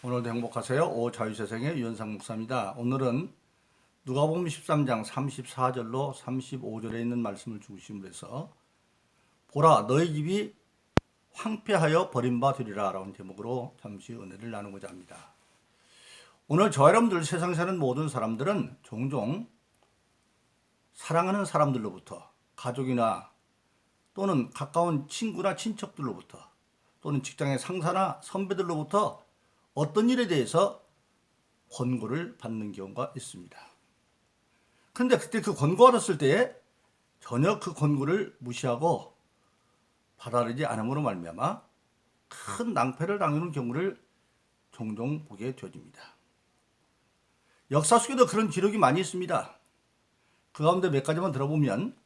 오늘도 행복하세요. 오자유세상의 유현상 목사입니다. 오늘은 누가복음 13장 34절로 35절에 있는 말씀을 중심으로 해서 보라 너희 집이 황폐하여 버림바 되리라 라는 제목으로 잠시 은혜를 나누고자 합니다. 오늘 저와 여러분들 세상에 사는 모든 사람들은 종종 사랑하는 사람들로부터 가족이나 또는 가까운 친구나 친척들로부터 또는 직장의 상사나 선배들로부터 어떤 일에 대해서 권고를 받는 경우가 있습니다. 그런데 그때 그 권고가 받았을 때에 전혀 그 권고를 무시하고 받아들이지 않음으로 말미암아 큰 낭패를 당하는 경우를 종종 보게 되어집니다. 역사 속에도 그런 기록이 많이 있습니다. 그 가운데 몇 가지만 들어보면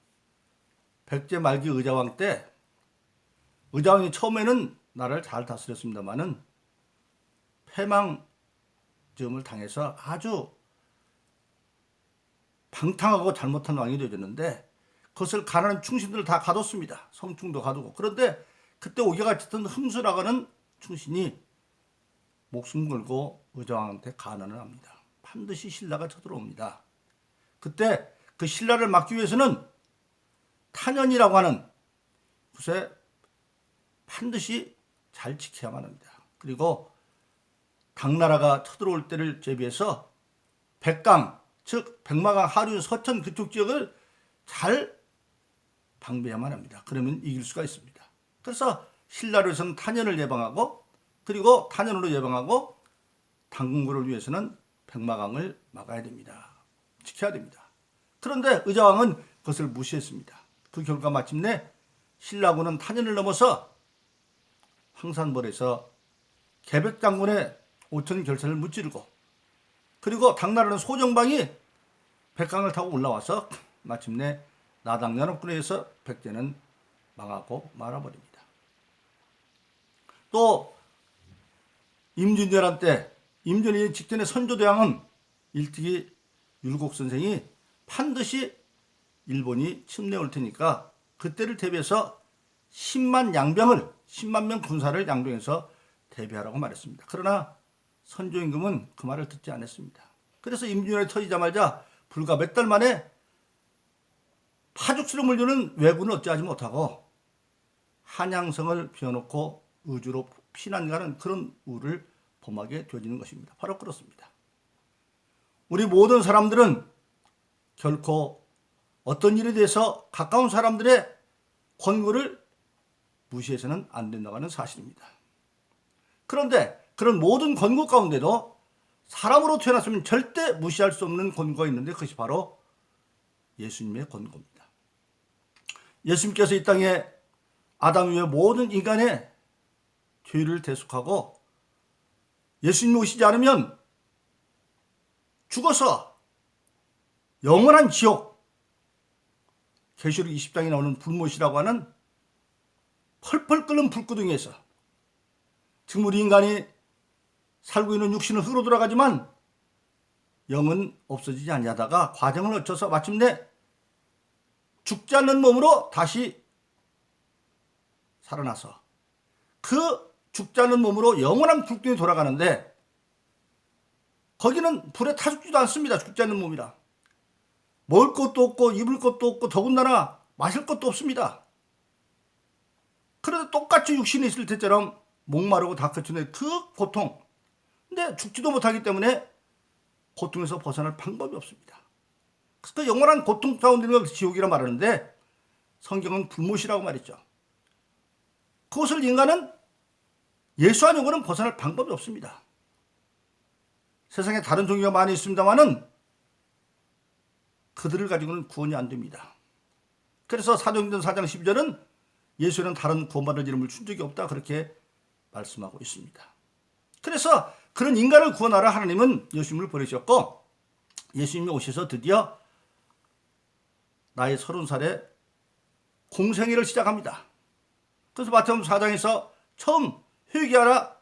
백제 말기 의자왕 때 의자왕이 처음에는 나라를 잘 다스렸습니다마는 패망점을 당해서 아주 방탕하고 잘못한 왕이 되어졌는데 그것을 가난한 충신들을 다 가뒀습니다. 성충도 가두고. 그런데 그때 오기가 짙은 흥수라고 하는 충신이 목숨 걸고 의자왕한테 간언을 합니다. 반드시 신라가 쳐들어옵니다. 그때 그 신라를 막기 위해서는 탄현이라고 하는 곳에 반드시 잘 지켜야만 합니다. 그리고 당나라가 쳐들어올 때를 대비해서 백강, 즉 백마강, 하류, 서천 그쪽 지역을 잘 방비해야만 합니다. 그러면 이길 수가 있습니다. 그래서 신라를 위해서는 탄현을 예방하고 그리고 탄현으로 예방하고 당군고를 위해서는 백마강을 막아야 됩니다. 지켜야 됩니다. 그런데 의자왕은 그것을 무시했습니다. 그 결과 마침내 신라군은 탄현을 넘어서 황산벌에서 개백장군의 5천 결선을 무찌르고 그리고 당나라는 소정방이 백강을 타고 올라와서 마침내 나당연합군에 의해서 백제는 망하고 말아버립니다. 또 임진왜란 때 임진왜란 직전에 선조대왕은 일찍이 율곡선생이 반드시 일본이 침례 올 테니까 그때를 대비해서 10만 명 군사를 양동해서 대비하라고 말했습니다. 그러나 선조임금은 그 말을 듣지 않았습니다. 그래서 임진왜란이 터지자마자 불과 몇 달 만에 파죽수로 물려는 왜군을 어찌하지 못하고 한양성을 비워놓고 의주로 피난가는 그런 우를 범하게 되어지는 것입니다. 바로 그렇습니다. 우리 모든 사람들은 결코 어떤 일에 대해서 가까운 사람들의 권고를 무시해서는 안 된다고 하는 사실입니다. 그런데 그런 모든 권고 가운데도 사람으로 태어났으면 절대 무시할 수 없는 권고가 있는데 그것이 바로 예수님의 권고입니다. 예수님께서 이 땅에 아담 이후의 모든 인간의 죄를 대속하고 예수님이 오시지 않으면 죽어서 영원한 지옥, 계시록 20장에 나오는 불못이라고 하는 펄펄 끓는 불구덩이에서 지금 우리 인간이 살고 있는 육신은 흙으로 돌아가지만 영은 없어지지 아니하다가 과정을 거쳐서 마침내 죽지 않는 몸으로 다시 살아나서 그 죽지 않는 몸으로 영원한 불구덩이 돌아가는데 거기는 불에 타 죽지도 않습니다. 죽지 않는 몸이라. 먹을 것도 없고 입을 것도 없고 더군다나 마실 것도 없습니다. 그래도 똑같이 육신이 있을 때처럼 목마르고 다 그치는 그 고통. 근데 죽지도 못하기 때문에 고통에서 벗어날 방법이 없습니다. 그래서 그 영원한 고통 가운데 있는 걸 지옥이라 말하는데 성경은 불못이라고 말했죠. 그것을 인간은 예수 아니고는 벗어날 방법이 없습니다. 세상에 다른 종교가 많이 있습니다만은 그들을 가지고는 구원이 안 됩니다. 그래서 사도행전 4장 12절은 예수는 다른 구원받을 이름을 준 적이 없다 그렇게 말씀하고 있습니다. 그래서 그런 인간을 구원하라 하나님은 예수님을 보내셨고 예수님이 오셔서 드디어 나이 30살에 공생애를 시작합니다. 그래서 마태복음 4장에서 처음 회개하라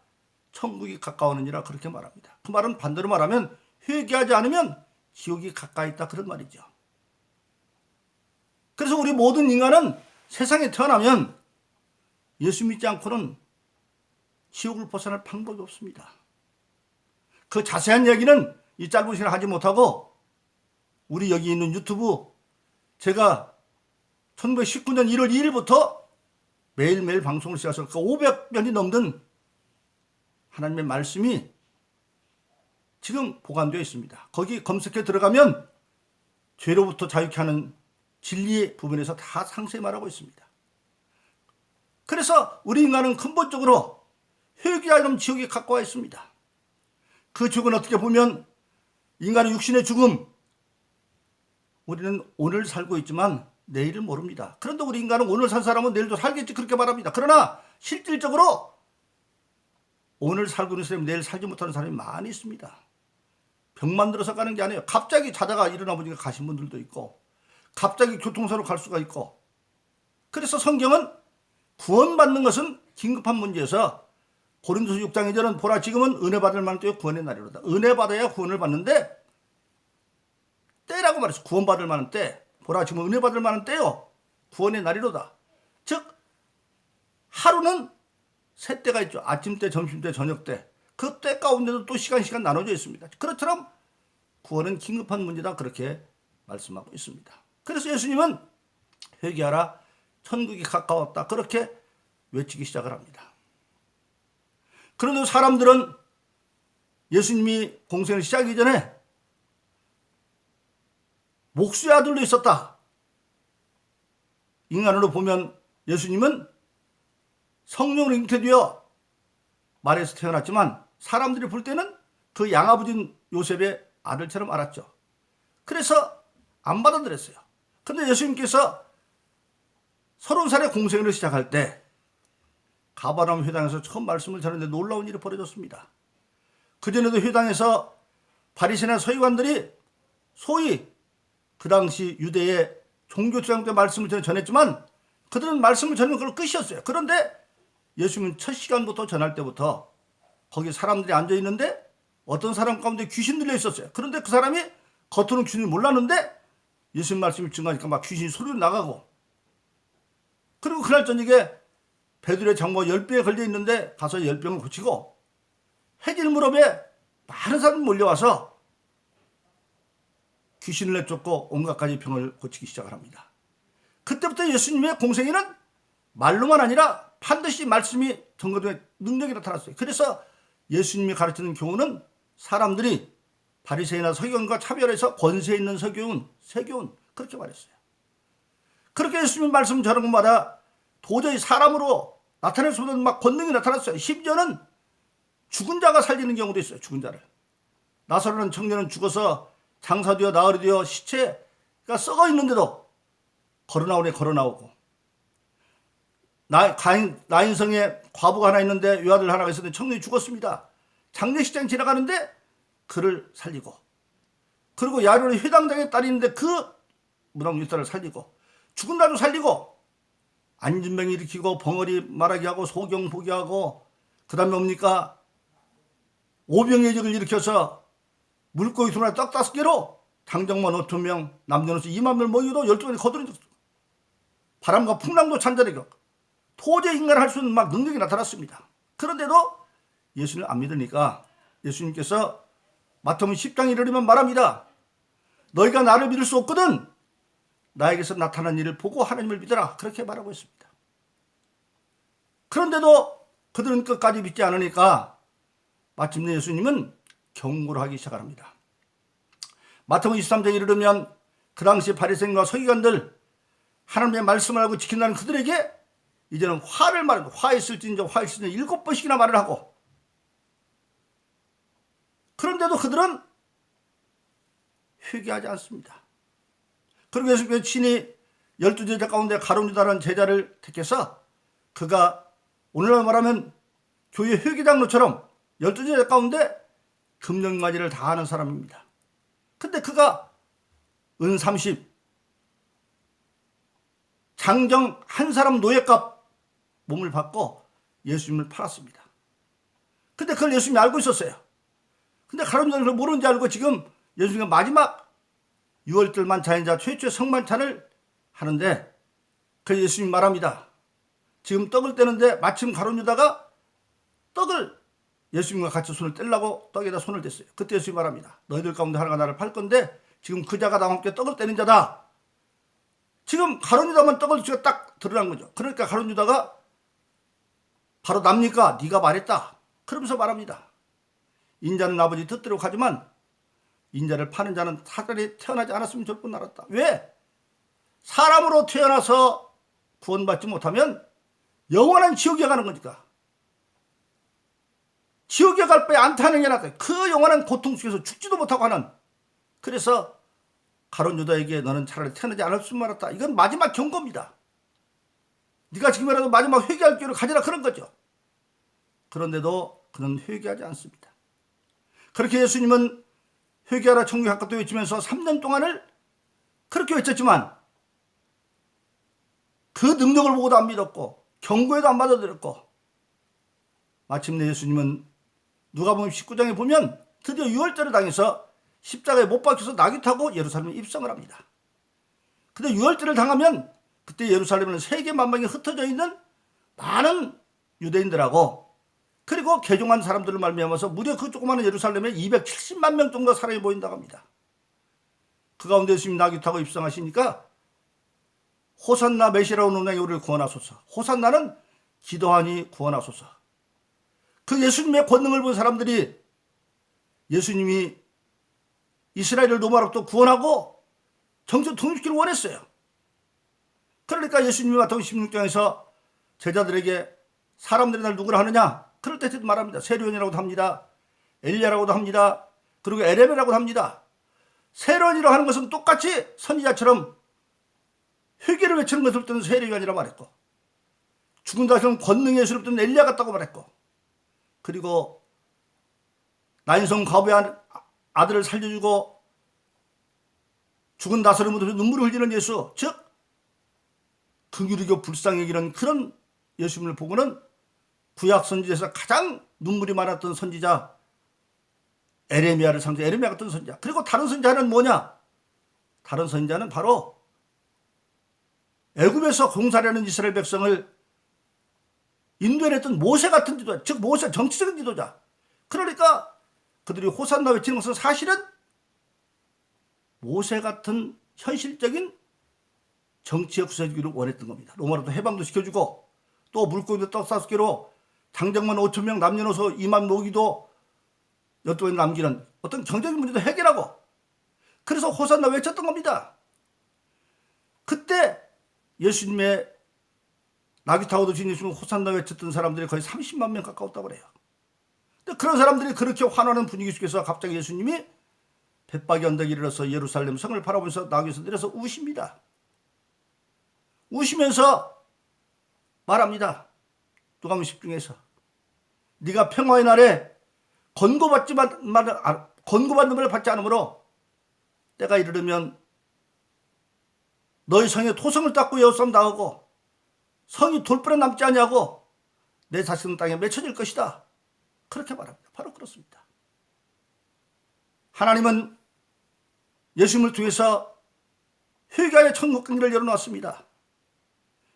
천국이 가까우느니라 그렇게 말합니다. 그 말은 반대로 말하면 회개하지 않으면 지옥이 가까이 있다 그런 말이죠. 그래서 우리 모든 인간은 세상에 태어나면 예수 믿지 않고는 지옥을 벗어날 방법이 없습니다. 그 자세한 얘기는 이 짧은 시간에 하지 못하고 우리 여기 있는 유튜브 제가 1919년 1월 2일부터 매일매일 방송을 시작해서 500편이 넘는 하나님의 말씀이 지금 보관되어 있습니다. 거기 검색해 들어가면 죄로부터 자유케 하는 진리의 부분에서 다 상세히 말하고 있습니다. 그래서 우리 인간은 근본적으로 회개하려면 지옥에 가까워 있습니다. 그 지옥은 어떻게 보면 인간의 육신의 죽음. 우리는 오늘 살고 있지만 내일을 모릅니다. 그런데 우리 인간은 오늘 산 사람은 내일도 살겠지 그렇게 말합니다. 그러나 실질적으로 오늘 살고 있는 사람이 내일 살지 못하는 사람이 많이 있습니다. 병만 들어서 가는 게 아니에요. 갑자기 자다가 일어나 보니까 가신 분들도 있고 갑자기 교통사로 갈 수가 있고. 그래서 성경은 구원받는 것은 긴급한 문제여서 고린도서 6장 2절은 보라 지금은 은혜 받을 만한 때요 구원의 날이로다. 은혜 받아야 구원을 받는데 때라고 말했어. 구원받을 만한 때. 보라 지금은 은혜 받을 만한 때요 구원의 날이로다. 즉 하루는 세 때가 있죠. 아침 때, 점심 때, 저녁 때. 그 때 가운데도 또 시간 나눠져 있습니다. 그렇처럼 구원은 긴급한 문제다 그렇게 말씀하고 있습니다. 그래서 예수님은 회개하라 천국이 가까웠다 그렇게 외치기 시작을 합니다. 그런데 사람들은 예수님이 공생을 시작하기 전에 목수의 아들도 있었다. 인간으로 보면 예수님은 성령으로 잉태되어 마리아에서 태어났지만 사람들이 볼 때는 그 양아버지인 요셉의 아들처럼 알았죠. 그래서 안 받아들였어요. 그런데 예수님께서 30살에 공생을 시작할 때 가버나움 회당에서 처음 말씀을 전했는데 놀라운 일이 벌어졌습니다. 그전에도 회당에서 바리새인과 서기관들이 소위 그 당시 유대의 종교주장 때 말씀을 전했지만 그들은 말씀을 전하는 걸 끝이었어요. 그런데 예수님은 첫 시간부터 전할 때부터 거기 사람들이 앉아있는데 어떤 사람 가운데 귀신 들려 있었어요. 그런데 그 사람이 겉으로는 귀신을 몰랐는데 예수님 말씀이 증가하니까 막 귀신이 소리로 나가고. 그리고 그날 저녁에 베드로의 장모가 열병에 걸려 있는데 가서 열병을 고치고 해질 무렵에 많은 사람이 몰려와서 귀신을 내쫓고 온갖 가지 병을 고치기 시작을 합니다. 그때부터 예수님의 공생애는 말로만 아니라 반드시 말씀이 전거된 능력이 나타났어요. 그래서 예수님이 가르치는 교훈은 사람들이 바리새인이나 서기관과 차별해서 권세 있는 서기관, 세교훈 그렇게 말했어요. 그렇게 예수님 말씀 전하는 곳마다 도저히 사람으로 나타낼 수 없는 막 권능이 나타났어요. 심지어는 죽은 자가 살리는 경우도 있어요. 죽은 자를. 나사로는 청년은 죽어서 장사되어 나흘이 되어 시체가 썩어 있는데도 걸어 나오고 나인성에 과부가 하나 있는데 외아들 하나가 있었는데 청년이 죽었습니다. 장례식장 지나가는데 그를 살리고 그리고 야론의 회당장의 딸이 있는데 그 무당 유딸을 살리고 죽은 자도 살리고 안진병 일으키고 벙어리 말하게 하고 소경 보게 하고 그 다음에 뭡니까 오병예적을 일으켜서 물고기 두나 떡 5개로 장정만 5,000명 남녀노소 2만 명 모이도 12번이 거두는 바람과 풍랑도 잔잔하게 도저히 인간을 할 수 있는 막 능력이 나타났습니다. 그런데도 예수님을 안 믿으니까 예수님께서 마태복음 10장 이르면 말합니다. 너희가 나를 믿을 수 없거든 나에게서 나타난 일을 보고 하나님을 믿어라 그렇게 말하고 있습니다. 그런데도 그들은 끝까지 믿지 않으니까 마침내 예수님은 경고를 하기 시작합니다. 마태복음 23장에 이르면 그 당시 바리새인과 서기관들 하나님의 말씀을 알고 지킨다는 그들에게 이제는 화를 말하고 화 있을진저 7번씩이나 말을 하고 그런데도 그들은 회개하지 않습니다. 그리고 예수께서 친히 12제자 가운데 가룟 유다라는 제자를 택해서 그가 오늘날 말하면 교회 회계장로처럼 12제자 가운데 금령관리를 다 하는 사람입니다. 근데 그가 은 30 장정 한 사람 노예값 몸을 받고 예수님을 팔았습니다. 근데 그걸 예수님이 알고 있었어요. 근데 가룟 유다는 그걸 모르는지 알고 지금 예수님이 마지막 6월절 만찬이자 최초의 성만찬을 하는데 그 예수님이 말합니다. 지금 떡을 떼는데 마침 가룟 유다가 떡을 예수님과 같이 손을 떼려고 떡에다 손을 댔어요. 그때 예수님이 말합니다. 너희들 가운데 하나가 나를 팔 건데 지금 그 자가 나와 함께 떡을 떼는 자다. 지금 가룟 유다만 떡을 쥐가 딱 드러난 거죠. 그러니까 가룟 유다가 바로 납니까? 네가 말했다. 그러면서 말합니다. 인자는 아버지 뜻대로 가지만 인자를 파는 자는 사단에 태어나지 않았으면 좋을 뻔 알았다. 왜? 사람으로 태어나서 구원받지 못하면 영원한 지옥에 가는 거니까. 지옥에 갈 바에 안타는 게 낫다. 그 영원한 고통 속에서 죽지도 못하고 하는. 그래서 가룟 유다에게 너는 차라리 태어나지 않았으면 말았다. 이건 마지막 경고입니다. 네가 지금이라도 마지막 회개할 기회를 가지라 그런 거죠. 그런데도 그는 회개하지 않습니다. 그렇게 예수님은 회개하라 천국에 가깝다 외치면서 3년 동안을 그렇게 외쳤지만 그 능력을 보고도 안 믿었고 경고에도 안 받아들였고 마침내 예수님은 누가복음 19장에 보면 드디어 유월절을 당해서 십자가에 못 박혀서 낙이 타고 예루살렘에 입성을 합니다. 근데 유월절을 당하면 그때 예루살렘은 세계 만방에 흩어져 있는 많은 유대인들하고 그리고 개종한 사람들을 말미암아서 무려 그 조그마한 예루살렘에 270만 명 정도 사람이 모인다고 합니다. 그 가운데 예수님이 낙이 타고 입성하시니까 호산나 메시라고 누나의 우리를 구원하소서. 호산나는 기도하니 구원하소서. 그 예수님의 권능을 본 사람들이 예수님이 이스라엘을 로마로부터 구원하고 정치 통일시키를 원했어요. 그러니까 예수님이 마태복음 16장에서 제자들에게 사람들이 날 누구라 하느냐? 그럴 때 말합니다. 세례요한이라고도 합니다. 엘리야라고도 합니다. 그리고 에레미야라고도 합니다. 세례요한이라고 하는 것은 똑같이 선지자처럼 회개를 외치는 것을 때는 세례요한이라고 말했고 죽은 다시는 권능의 예수를 때는 엘리야 같다고 말했고 그리고 나인성 과부의 아들을 살려주고 죽은 나사로의 무덤에서 눈물을 흘리는 예수, 즉 긍휼히 여겨 불쌍히 여기는 그런 예수님을 보고는 구약 선지자에서 가장 눈물이 많았던 선지자 에레미야를 상징 에레미야 같은 선지자. 그리고 다른 선지자는 뭐냐? 다른 선지자는 바로 애굽에서 공살하는 이스라엘 백성을 인도해냈던 모세 같은 지도자, 즉 모세 정치적인 지도자. 그러니까 그들이 호산나 외치는 것은 사실은 모세 같은 현실적인 정치의 구세주기를 원했던 겁니다. 로마로도 해방도 시켜주고 또 물고기도 떡 5개로 장정만 5천 명 남녀노소 2만 모기도 여쪽에 남기는 어떤 경제적인 문제도 해결하고 그래서 호산나 외쳤던 겁니다. 그때 예수님의 낙이 타고 드신 예수님 호산나 외쳤던 사람들이 거의 30만 명 가까웠다고 그래요. 근데 그런 사람들이 그렇게 환호하는 분위기 속에서 갑자기 예수님이 벳박이 언덕에 이르러서 예루살렘 성을 바라보면서 낙에서 내려서 우십니다. 우시면서 말합니다. 누가복음 10중에서 네가 평화의 날에 권고받는 말 받지 않으므로 때가 이르면 너희 성에 토성을 닦고 여호수아람 당하고 성이 돌불에 남지 아니하고 내 자식은 땅에 맺혀질 것이다. 그렇게 말합니다. 바로 그렇습니다. 하나님은 예수님을 통해서 회개의 천국 경기를 열어놓았습니다.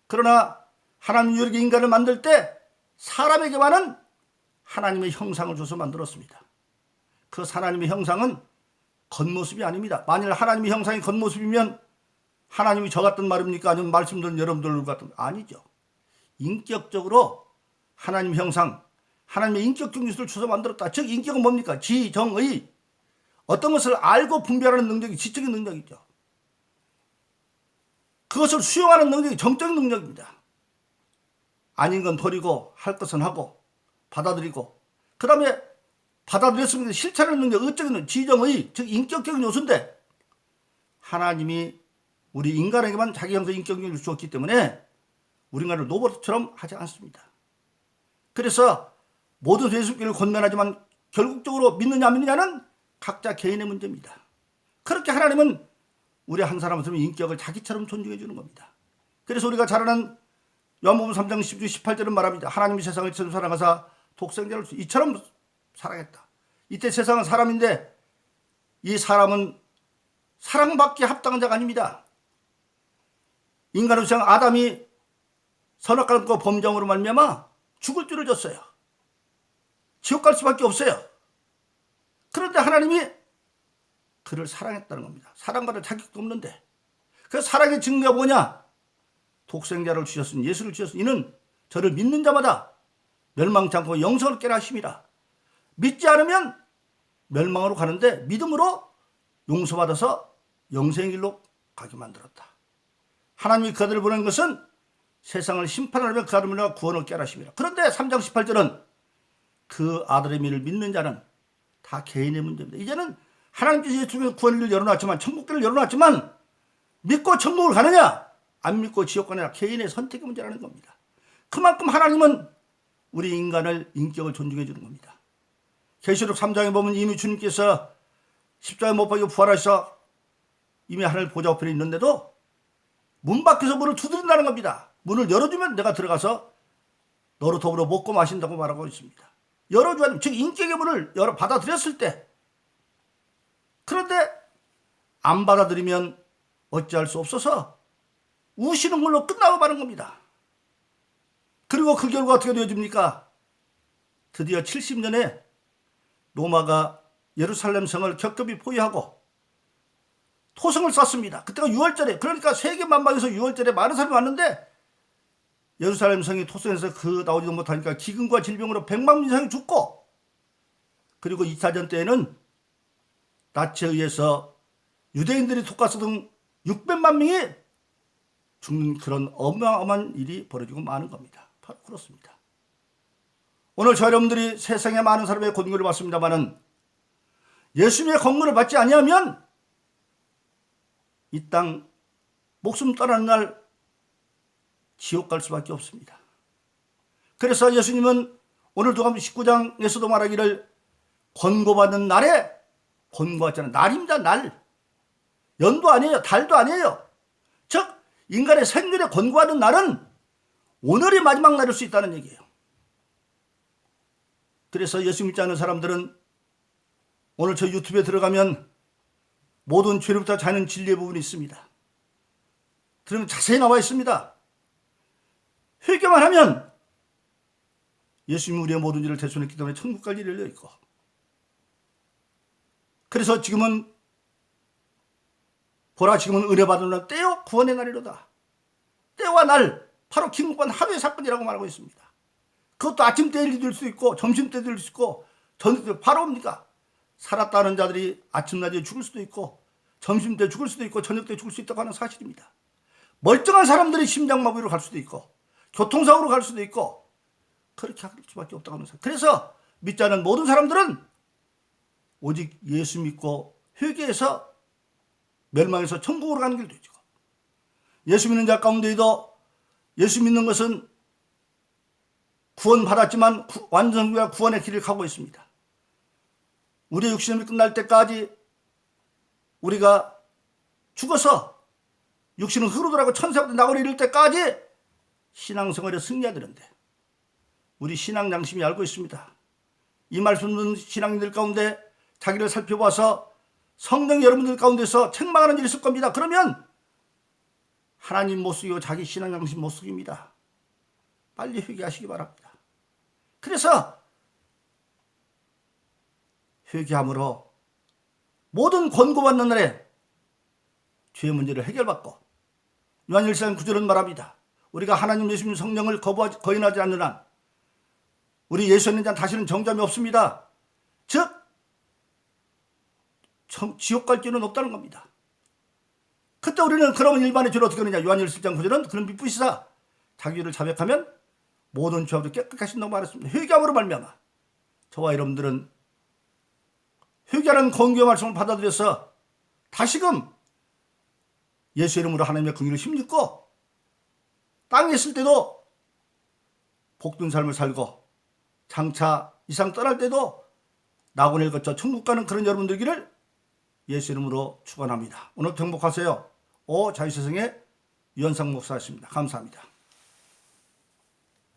그러나 하나님 우리에게 인간을 만들 때 사람에게만은 하나님의 형상을 줘서 만들었습니다. 그 하나님의 형상은 겉모습이 아닙니다. 만일 하나님의 형상이 겉모습이면 하나님이 저 같은 말입니까? 아니면 말씀 듣는 여러분들 같은 아니죠. 인격적으로 하나님 형상, 하나님의 인격 중지수를 줘서 만들었다. 즉 인격은 뭡니까? 지정의 어떤 것을 알고 분별하는 능력이 지적인 능력이죠. 그것을 수용하는 능력이 정적인 능력입니다. 아닌 건 버리고 할 것은 하고 받아들이고 그 다음에 받아들였으면 실천하는 능력, 의적인 능력, 지정의 즉 인격적인 요소인데 하나님이 우리 인간에게만 자기 형성 인격력을 주었기 때문에 우리 인간을 로봇처럼 하지 않습니다. 그래서 모든 예수님을 권면하지만 결국적으로 믿느냐 안 믿느냐는 각자 개인의 문제입니다. 그렇게 하나님은 우리 한 사람은 인격을 자기처럼 존중해 주는 겁니다. 그래서 우리가 잘 아는 요한복음 3장 10절 18절은 말합니다. 하나님이 세상을 이처럼 사랑하사 독생자를 이처럼 사랑했다. 이때 세상은 사람인데 이 사람은 사랑받기에 합당한 자가 아닙니다. 인간의 세상 아담이 선악과를 범정으로 말미암아 죽을 줄을 줬어요. 지옥 갈 수밖에 없어요. 그런데 하나님이 그를 사랑했다는 겁니다. 사랑받을 자격도 없는데. 그 사랑의 증거가 뭐냐? 독생자를 주셨으니, 예수를 주셨으니 이는 저를 믿는 자마다 멸망치 않고 영생을 얻게 하심이라. 믿지 않으면 멸망으로 가는데 믿음으로 용서받아서 영생의 길로 가게 만들었다. 하나님이 그 아들을 보낸 것은 세상을 심판하려면 그 아들을 구원을 얻게 하심이라. 그런데 3장 18절은 그 아들의 미를 믿는 자는 다 개인의 문제입니다. 이제는 하나님께서 예수님의 구원을 열어놨지만, 천국길을 열어놨지만 믿고 천국을 가느냐 안 믿고 지옥 가느냐 개인의 선택의 문제라는 겁니다. 그만큼 하나님은 우리 인간을 인격을 존중해 주는 겁니다. 계시록 3장에 보면 이미 주님께서 십자가에 못 박혀 부활하셔서 이미 하늘 보좌 우편에 있는데도 문 밖에서 문을 두드린다는 겁니다. 문을 열어주면 내가 들어가서 너로 더불어 먹고 마신다고 말하고 있습니다. 열어줘야, 즉 인격의 문을 받아들였을 때. 그런데 안 받아들이면 어찌할 수 없어서 우시는 걸로 끝나고 마는 겁니다. 그리고 그 결과 어떻게 되어집니까? 드디어 70년에 로마가 예루살렘 성을 격급히 포위하고 토성을 쐈습니다. 그때가 6월절에, 그러니까 세계 만방에서 6월절에 많은 사람이 왔는데 예루살렘 성이 토성에서 나오지도 못하니까 기근과 질병으로 100만 명 이상이 죽고, 그리고 2차전 때에는 나치에 의해서 유대인들이 독가스 등 600만 명이 죽는 그런 어마어마한 일이 벌어지고 마는 겁니다. 바로 그렇습니다. 오늘 저 여러분들이 세상에 많은 사람의 권고를 받습니다마는 예수님의 권고를 받지 아니하면 이 땅 목숨 떠나는 날 지옥 갈 수밖에 없습니다. 그래서 예수님은 오늘 누가복음 19장에서도 말하기를 권고받는 날에 권고하잖아요. 날입니다. 날. 연도 아니에요. 달도 아니에요. 즉 인간의 생존에 권고하는 날은 오늘이 마지막 날일 수 있다는 얘기예요. 그래서 예수 믿지 않는 사람들은 오늘 저 유튜브에 들어가면 모든 죄로부터 자는 진리의 부분이 있습니다. 그러면 자세히 나와 있습니다. 회개만 하면 예수님이 우리의 모든 죄를 대속했기 때문에 천국 갈 일이 열려 있고, 그래서 지금은 보라 지금은 은혜 받은 날 때요 구원의 날이로다. 때와 날 바로 긴급한 하루의 사건이라고 말하고 있습니다. 그것도 아침 때일 수도 있을 있고 점심 때일 수도 있고 저녁 때 바로 옵니까? 살았다는 자들이 아침 낮에 죽을 수도 있고 점심 때 죽을 수도 있고 저녁 때 죽을 수 있다고 하는 사실입니다. 멀쩡한 사람들이 심장마비로 갈 수도 있고 교통사고로 갈 수도 있고 그렇게 할 수밖에 없다고 하는 사실. 그래서 믿지 않는 모든 사람들은 오직 예수 믿고 회개해서 멸망해서 천국으로 가는 길도 있죠. 예수 믿는 자 가운데에도 예수 믿는 것은 구원받았지만 완전과 구원의 길을 가고 있습니다. 우리의 육신이 끝날 때까지 우리가 죽어서 육신은 흙으로 돌아가고 천사보다 나고리 이를 때까지 신앙생활에 승리해야 되는데 우리 신앙 양심이 알고 있습니다. 이 말씀 듣는 신앙인들 가운데 자기를 살펴봐서 성령 여러분들 가운데서 책망하는 일이 있을 겁니다. 그러면 하나님 못 속이고 자기 신앙 양심 못 속입니다. 빨리 회개하시기 바랍니다. 그래서 회개함으로 모든 권고받는 날에 죄의 문제를 해결받고, 요한 1장 9절은 말합니다. 우리가 하나님 예수님 성령을 거인하지 않는 한 우리 예수 있는 자는 다시는 정죄함이 없습니다. 즉 지옥 갈 길은 없다는 겁니다. 그때 우리는 그러면 일반의 죄를 어떻게 하느냐? 요한 1장 9절은 그는 미쁘시사 자기 죄를 자백하면 모든 죄업도 깨끗게 하신다고 말했습니다. 회개함으로 말미암아 저와 여러분들은 회개하는 권고의 말씀을 받아들여서 다시금 예수 이름으로 하나님의 긍휼을 힘입고 땅에 있을 때도 복된 삶을 살고 장차 이상 떠날 때도 낙원을 거쳐 천국 가는 그런 여러분들 되기를 예수 이름으로 축원합니다. 오늘 행복하세요. 자유세상의 유현상 목사였습니다. 감사합니다.